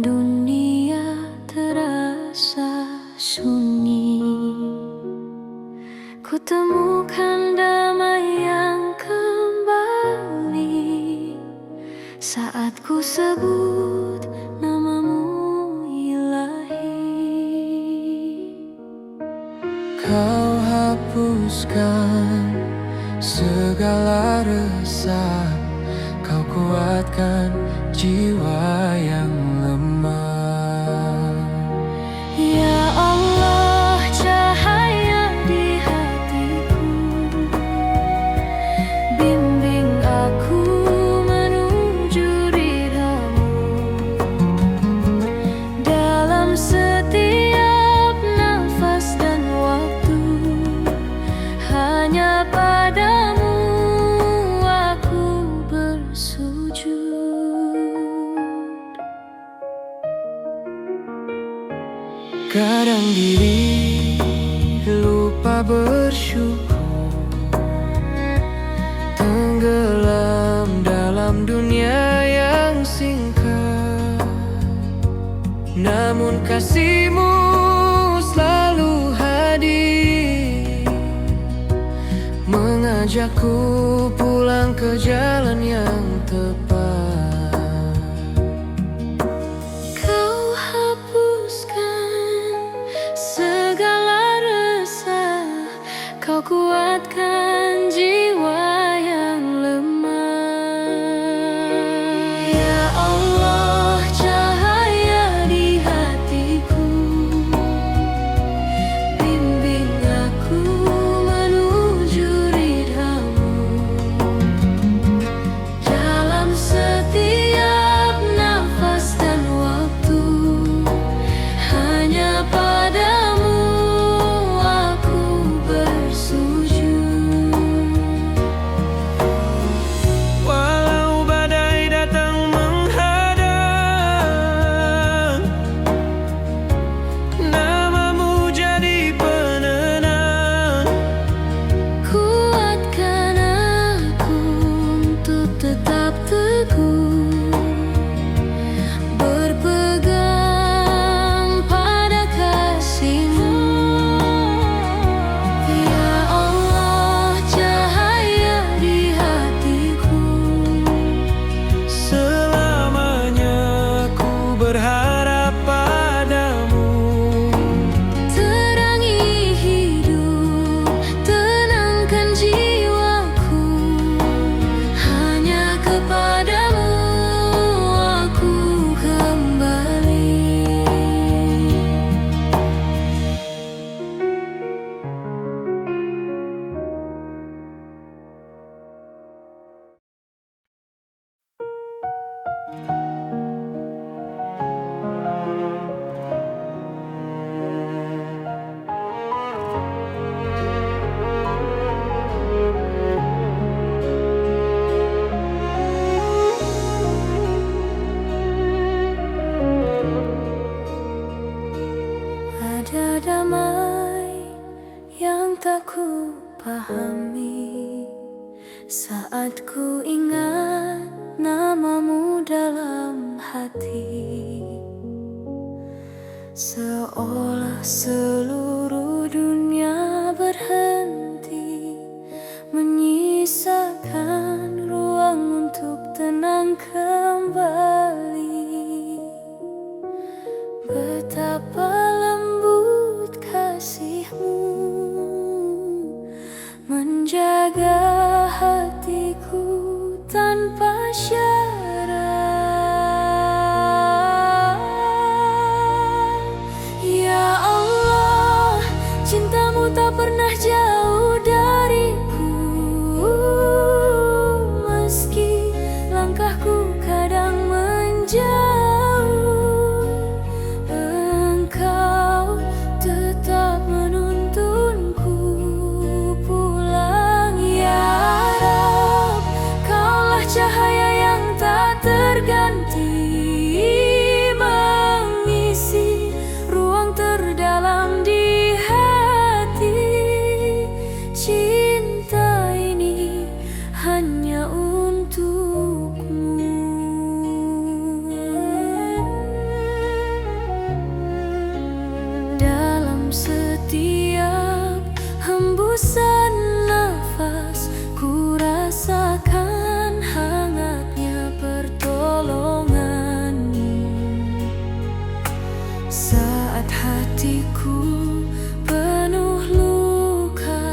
dunia terasa sunyi, ku temukan damai yang kembali saat ku sebut namamu Ilahi. Kau hapuskan segala resah, kau kuatkan jiwa yang lemah. Ya Allah, cahaya di hatiku, bimbing aku menuju ridhamu. Dalam setiap nafas dan waktu, hanya padamu aku bersujud. Kadang diri lupa bersyukur, tenggelam dalam dunia yang singkat. Namun kasih-Mu selalu hadir, mengajakku pulang ke jalan yang tepat. Kau hapuskan segala resah, kau kuatkan jiwa yang lemah. Ya Allah, cahaya di hatiku, bimbing aku menuju ridhamu. Dalam setiap nafas dan waktu, hanya padamu aku bersujud. Walau badai datang menghadang, namamu jadi penenang. Kuatkan aku untuk tetap teguh, berpegang pada kasih-Mu. Ya Allah, cahaya di hatiku, Selamanya ku berharap padamu. terangi hidup, tenangkan jiwaku. Hanya kepadamu aku kembali. Ada damai yang tak ku pahami saat ku ingat namamu dalam hati. Seolah seluruh dunia berhenti, menyisakan ruang untuk tenang kembali. Betapa lembut kasih-Mu menjaga hatiku tanpa syarat. Ya Allah, cinta-Mu tak pernah jauh dariku, meski langkahku kadang menjauh. Engkau hembusan nafas, ku rasakan hangatnya pertolonganmu. Saat hatiku penuh luka,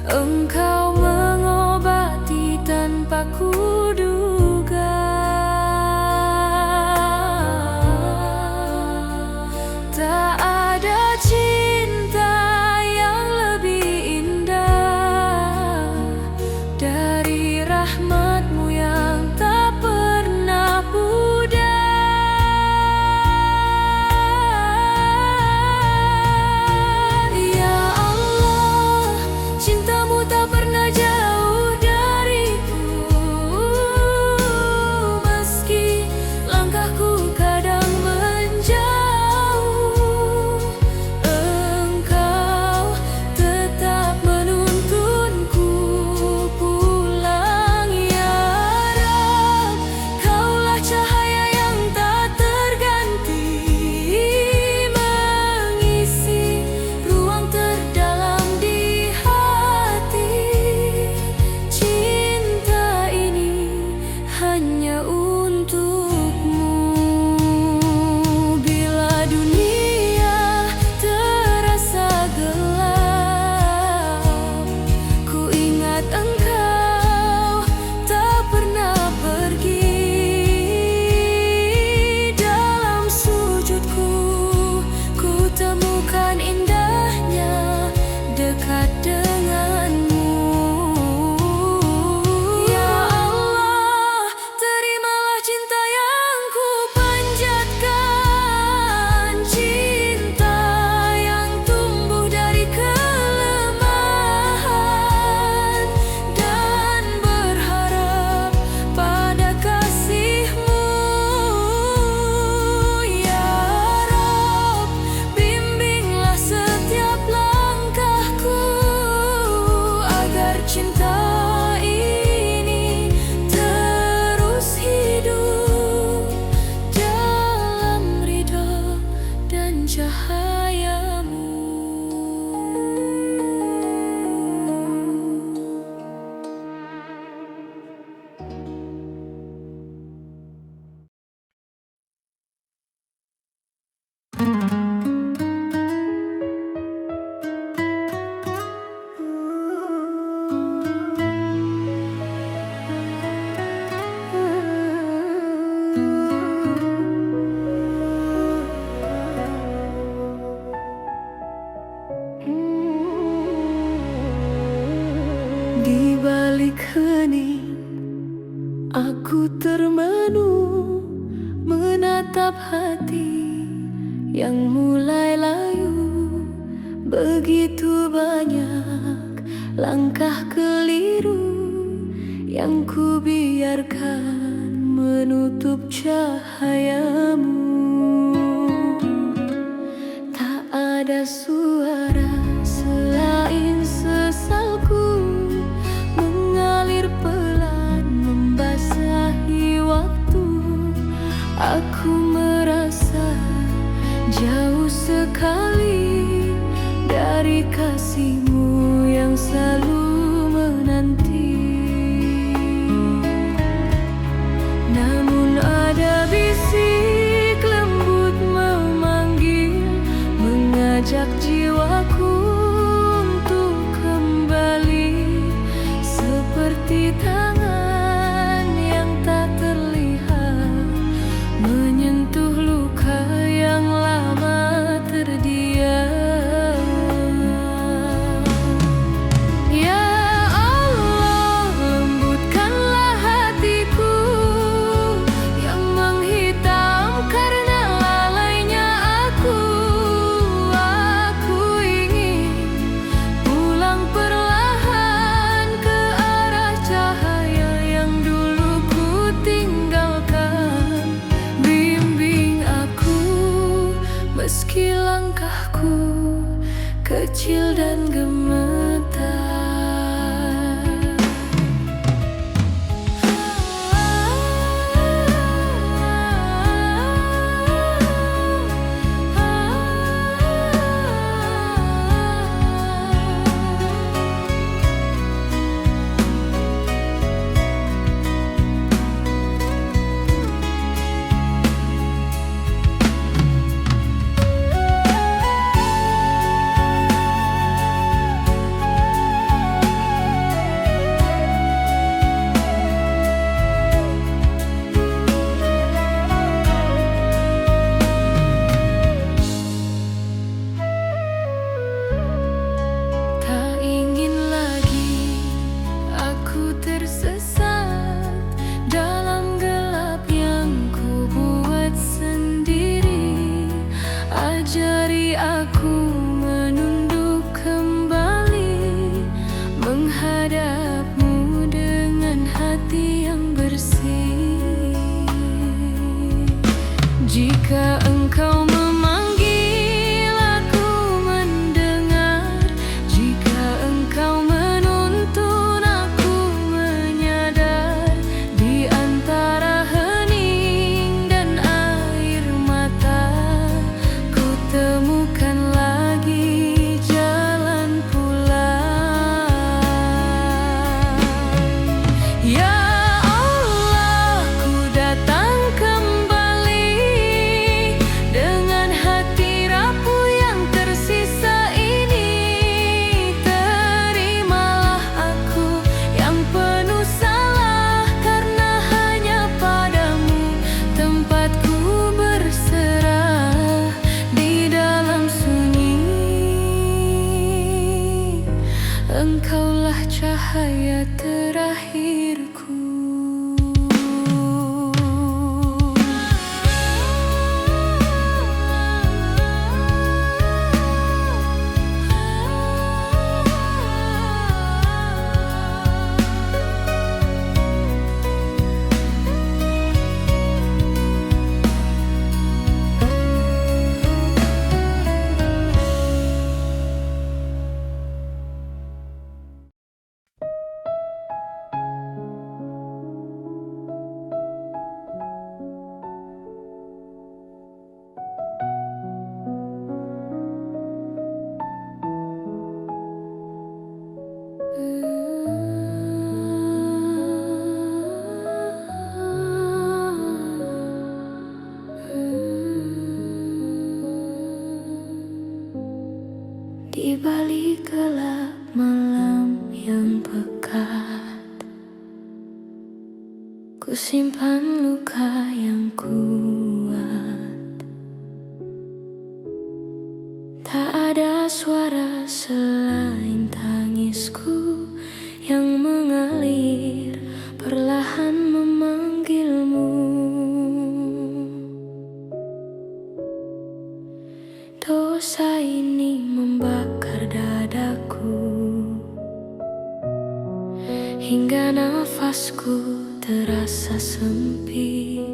Engkau mengobati tanpa kuduga. Tak ada cinta yang lebih indah dari rahmat-Mu yang tak pernah pudar. Ya Allah, cinta-Mu tak pernah jauh dariku. Meski langkahku kadang menjauh, Engkau tetap menuntunku pulang. Ya Rabb, Kaulah cahaya yang tak terganti, mengisi ruang terdalam di hati. Cinta ini hanya untukmu. Bila dunia terasa gelap, ku ingat Engkau tak pernah pergi. Dalam sujudku, ku temukan indahnya dekat denganmu. Ya Allah, terimalah cinta yang ku panjatkan, cinta yang tumbuh dari kelemahan, dan berharap pada kasih-Mu. Ya Rabb, bimbinglah setiap langkahku agar cinta ini terus hidup dalam ridha dan cahaya-Mu. Di balik hening, aku termenung menatap hati yang mulai layu. Begitu banyak langkah keliru yang ku biarkan menutup cahaya-Mu. Tak ada suara selain sesalku mengalir pelan membasahi waktu. Aku merasa jauh sekali dari kasih-Mu yang selalu menanti. Namun ada bisik lembut memanggil, mengajak jiwaku untuk kembali. Seperti tangan yang tak terlihat menyentuh luka yang lama terdiam. Ya Allah, lembutkanlah hatiku yang menghitam karena lalainya aku. Aku ingin pulang perlahan ke arah cahaya yang dulu ku tinggalkan. Bimbing aku meski langkahku kecil dan gemetar. Jika engkau memanggil, aku mendengar. Jika engkau menuntun, aku menyadar. Di antara hening dan air mata, ku temukan lagi jalan pulang. Ya Allah, ku datang kembali dengan hati rapuh yang tersisa ini. Terimalah aku yang penuh salah, karena hanya padamu tempatku berserah di dalam sunyi. Engkaulah cahaya terakhirku. Di balik gelap malam yang pekat, ku simpan luka yang kuat. Tak ada suara selain tangisku yang mengalir perlahan memanggilmu. Dosa ini membakar dadaku hingga nafasku terasa sempit.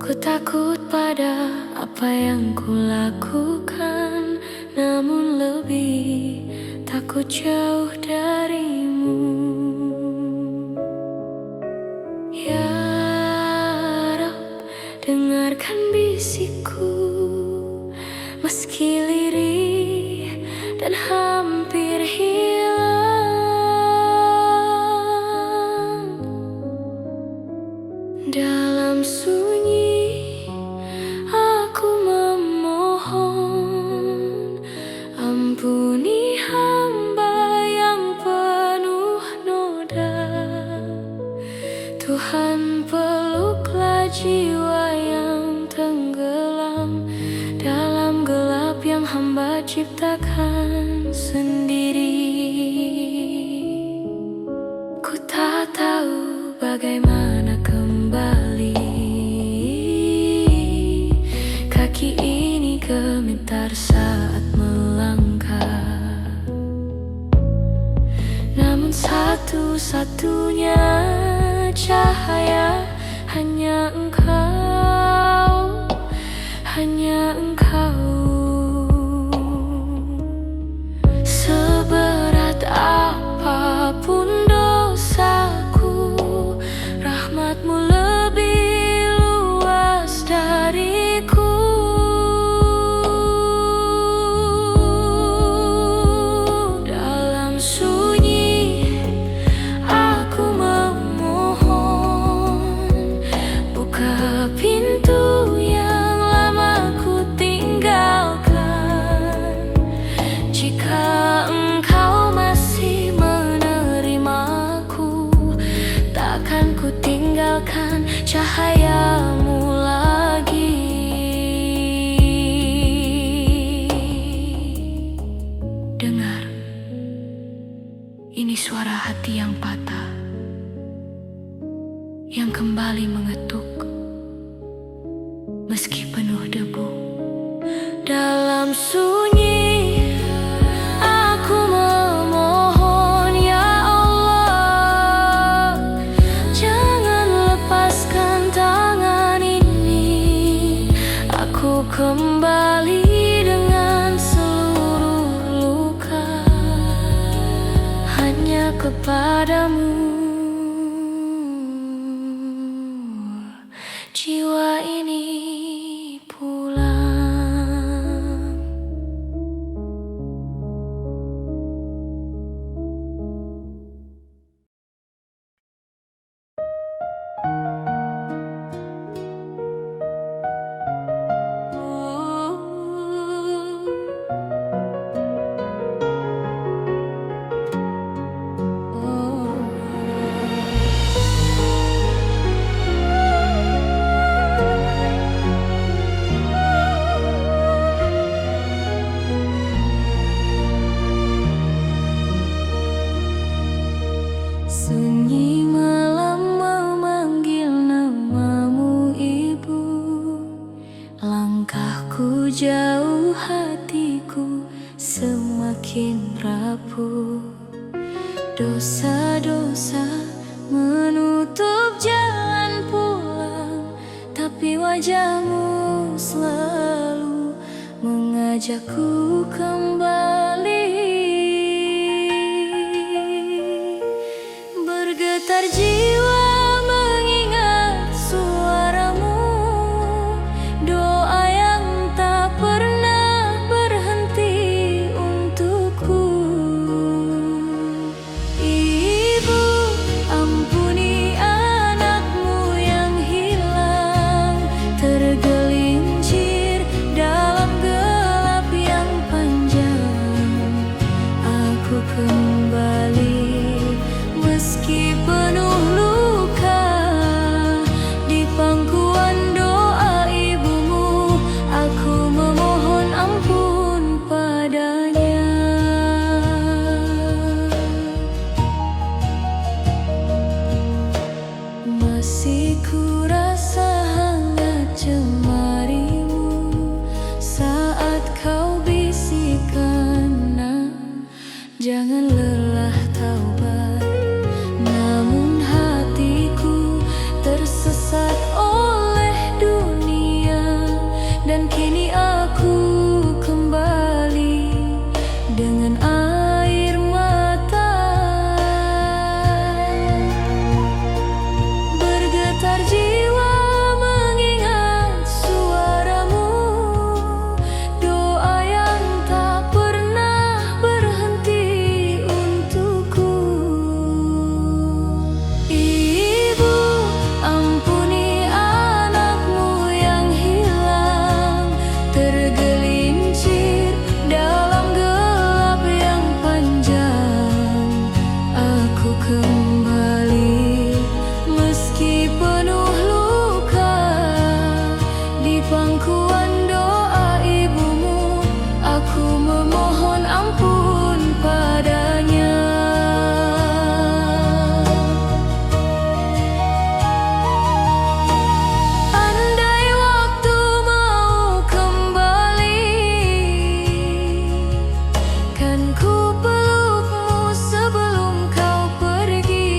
Ku takut pada apa yang ku lakukan, namun lebih takut jauh darimu. Ya Rab, dengarkan bisikku, meski lirih dan hampir hilang. Dalam sunyi aku memohon, ampuni hamba yang penuh noda. Tuhan, peluklah jiwa yang tenggelam dalam gelap yang hamba ciptakan sendiri. Ku tak tahu bagaimana kembali, kaki ini gemetar saat melangkah. Namun satu-satunya cahaya hanya Engkau, hanya Engkau. Seberat apapun dosaku, rahmat-Mu lebih luas dariku. Dalam sunyi aku memohon, buka pintu yang lama ku tinggalkan. Jika Engkau masih menerimaku, takkan ku tinggalkan cahaya-Mu lagi. Dengar, ini suara hati yang patah, yang kembali mengetuk. kembali dengan seluruh luka hanya kepadamu. Jiwa ini pulang. Sunyi malam memanggil namamu Ibu. Langkahku jauh, hatiku semakin rapuh. Dosa-dosa menutup jalan pulang, tapi wajahmu selalu mengajakku kembali. Bergetar jiwa mengingat suaramu, doa yang tak pernah berhenti untukku. Ibu, ampuni anakmu yang hilang, tergelincir dalam gelap yang panjang. Aku kembali meski penuh luka, di pangkuan doa ibumu aku memohon ampun padanya. Masih ku rasa hangat jemarimu saat kau bisikan, "Nak, jangan lelah taubat." Namun hatiku tersesat oleh dunia, dan kini aku kembali dengan air mata. Bergetar jiwa mengingat suaramu, doa yang tak pernah berhenti untukku. Ibu, ampuni anakmu yang hilang, tergelincir dalam gelap yang panjang. Aku kembali meski penuh luka, di pangkuan doa ibumu aku memohon ampun padanya. Andai waktu mau kembali, kan ku pelukmu sebelum kau pergi.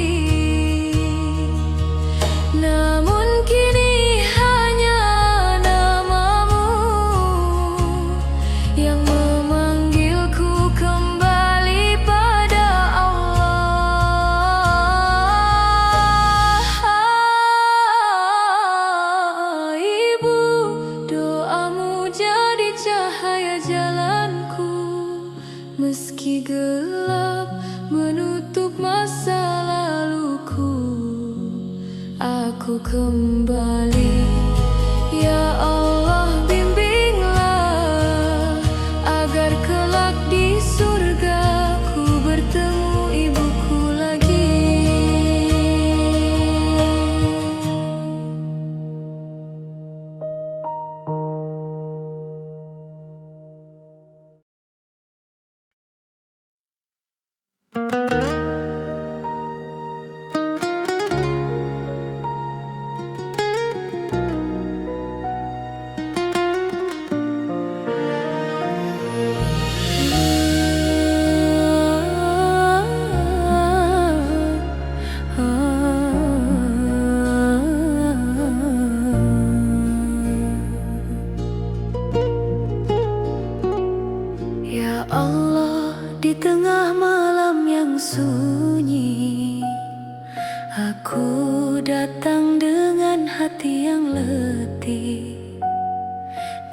Namun kini hanya namamu yang memanggilku kembali pada Allah. Ibu, doamu jadi cahaya jalanku, meski gelap menutup masa laluku. Aku kembali, ya Allah, bimbinglah agar kelak di surga ku bertemu ibuku lagi.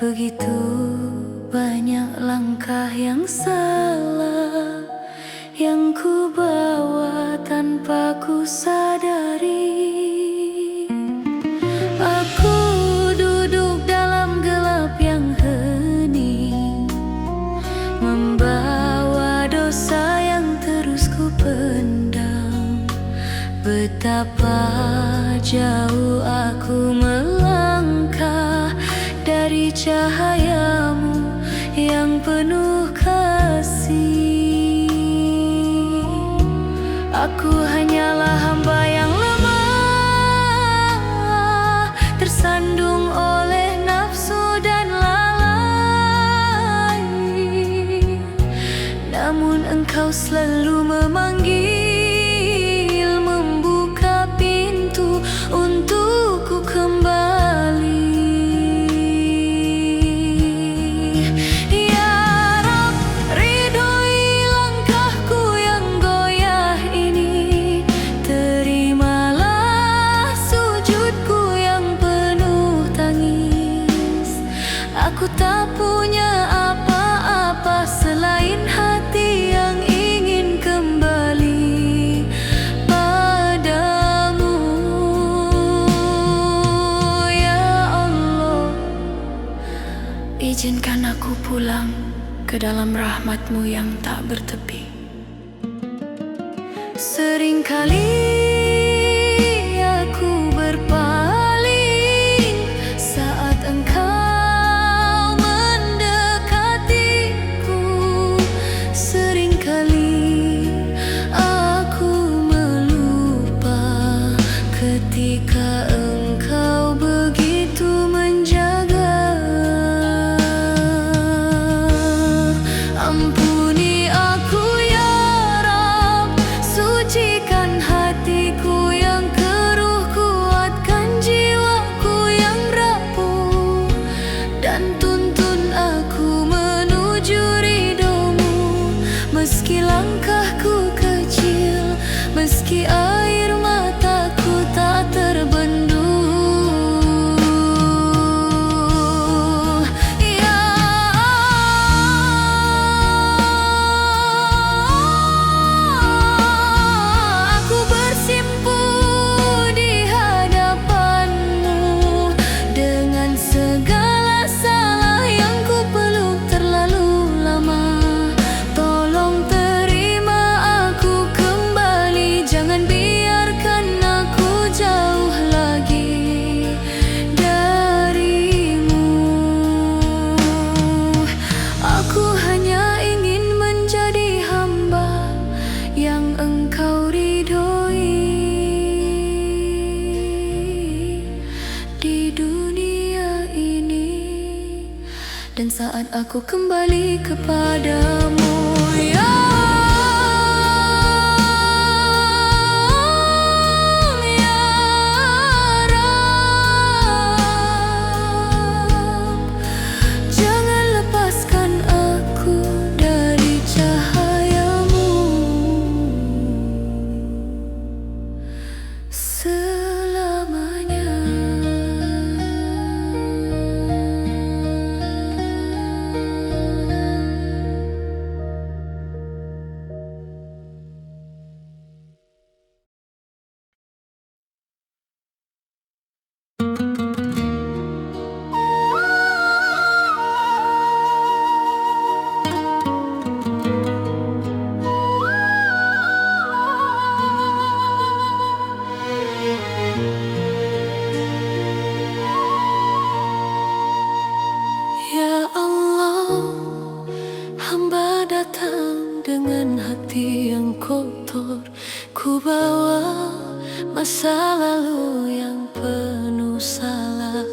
Begitu banyak langkah yang salah yang ku bawa tanpa ku sadari. Aku duduk dalam gelap yang hening, membawa dosa yang terus ku pendam. Betapa jauh aku melangkah dari cahayamu yang penuh kasih. Aku hanyalah hamba yang lemah, tersandung oleh nafsu dan lalai. Namun Engkau selalu memanggil, membuka pintu untukku kembali. Aku tak punya apa-apa selain hati yang ingin kembali padamu. Ya Allah, izinkan aku pulang ke dalam rahmat-Mu yang tak bertepi. Seringkali aku berpaling saat Engkau ketika Engkau begitu menjaga. Ampuni aku ya Rabb, sucikan hatiku yang keruh, kuatkan jiwaku yang rapuh, dan tuntun aku menuju ridho-Mu. Meski langkahku kecil, meski air mataku tak terbendung. Ya aku bersimpu di hadapan-Mu dengan segala salah yang ku peluk terlalu lama. Tolong terima aku kembali, jangan biarkan aku jauh lagi dari-Mu. Aku hanya ingin menjadi hamba yang Engkau ridhoi di dunia ini. Dan saat aku kembali kepadamu, ya jangan lepaskan aku dari cahaya-Mu selamanya. Ya Allah, hamba datang dengan hati yang kotor. Ku bawa masa lalu yang penuh salah.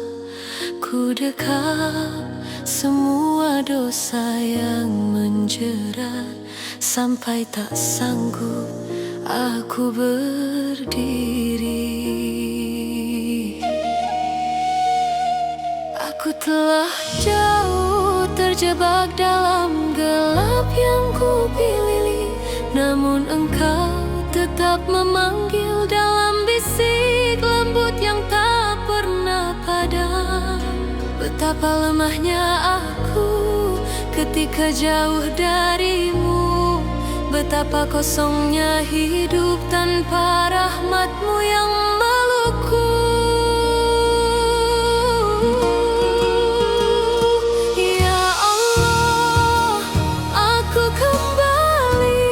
Ku dekap semua dosa yang menjerat, sampai tak sanggup aku berdiri. Aku telah jauh terjebak dalam gelap yang ku pilih, namun Engkau tetap memanggil dalam bisik lembut yang tak pernah padam. Betapa lemahnya aku ketika jauh darimu. Betapa kosongnya hidup tanpa rahmatmu yang melukku. Ya Allah, aku kembali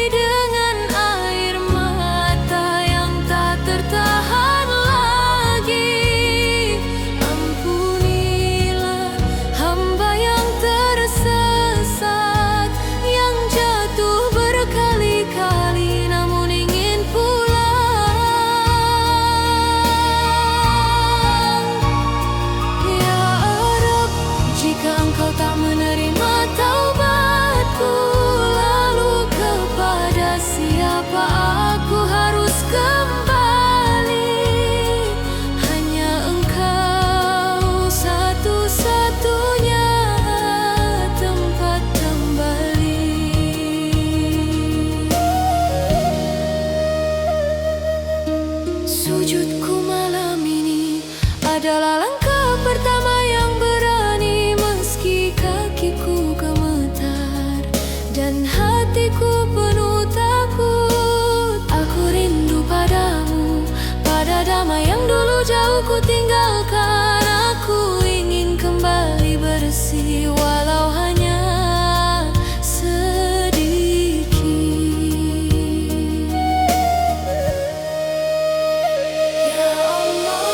dengan air mata yang tak tertahan lagi. Ampunilah hamba yang tersesat, yang jatuh berkali-kali namun ingin pulang. Ya Rabb, jika Engkau tak menerima taubatku, lalu kepada siapa aku harus kembali? Hanya Engkau satu-satunya tempat kembali. Sujudku malam ini adalah langkah pertama yang berani, meski kakiku gemetar dan hatiku penuh takut. Aku rindu padamu, pada damai yang dulu jauh ku tinggalkan. Aku ingin kembali bersih walau hanya sedikit. Ya Allah,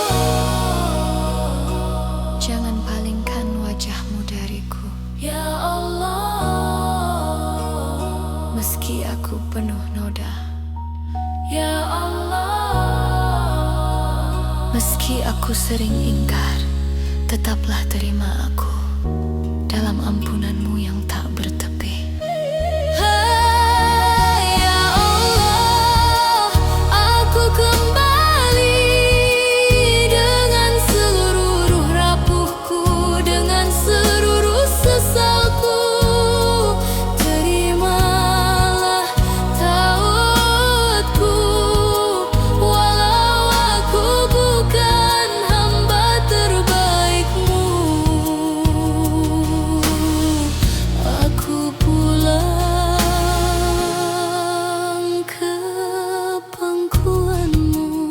jangan palingkan wajahmu dariku. Ya Allah, meski aku penuh noda. Ya Allah, meski aku sering ingkar, tetaplah terima aku dalam ampunanmu yang tak bertepi. Ya Allah, aku kembali dengan seluruh rapuhku, dengan seluruh sesalku. Terimalah taubatku, walau aku bukan hamba terbaikmu. Aku pulang ke pangkuanmu.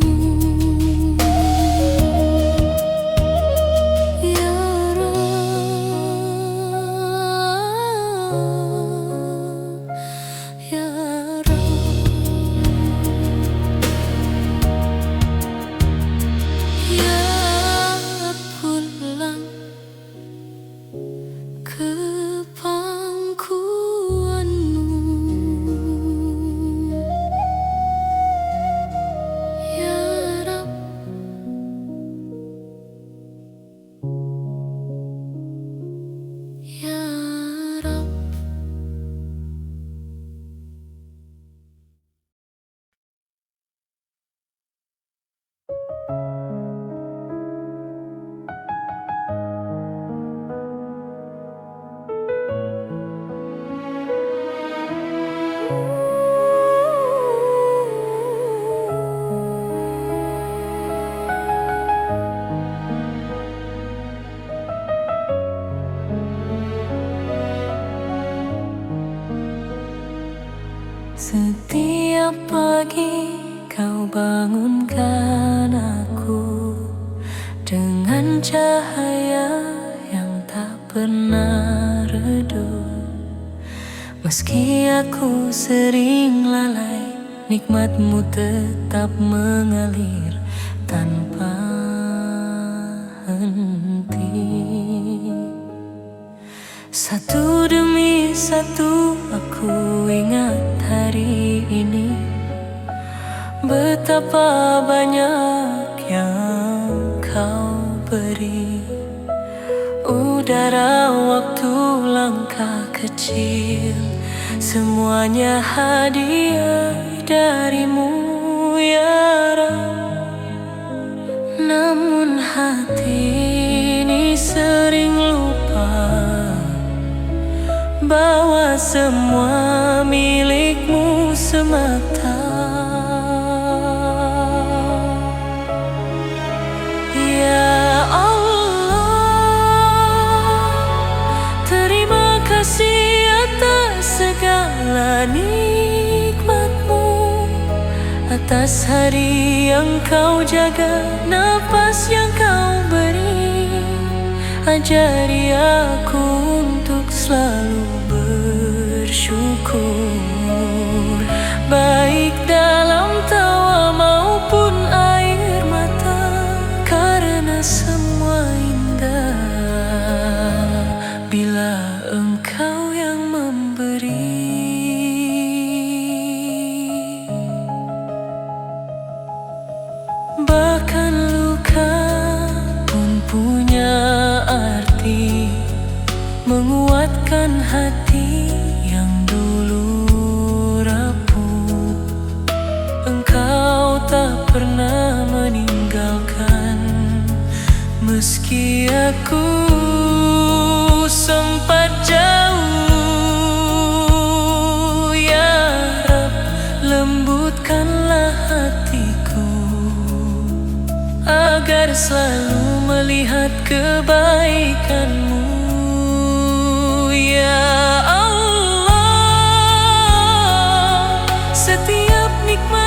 Ya Rabb, ya Rabb, ya pulang ke pangkuanmu. Ya Rabb, ya Rabb. Setiap pagi kau bangunkan aku dengan cahaya yang tak pernah redup. Meski aku sering lalai, nikmatmu tetap mengalir tanpa henti. Satu demi satu aku ingat hari ini, betapa banyak yang kau beri. Udara, waktu, langkah kecil, semuanya hadiah darimu ya Rabb. Namun hati ini sering lupa bahwa semua milikmu semata. Ya Allah, 14 hari yang kau jaga, nafas yang kau beri, ajari aku untuk selalu bersyukur, baik dalam tawa maupun air mata, karena semua indah bila engkau yang memberi. Bahkan luka pun punya arti, menguatkan hati yang dulu rapuh. Engkau tak pernah meninggalkan, meski aku sempat jauh. Ya Rab, lembutkanlah hatiku agar selalu melihat kebaikan-Mu. Ya Allah, setiap nikmat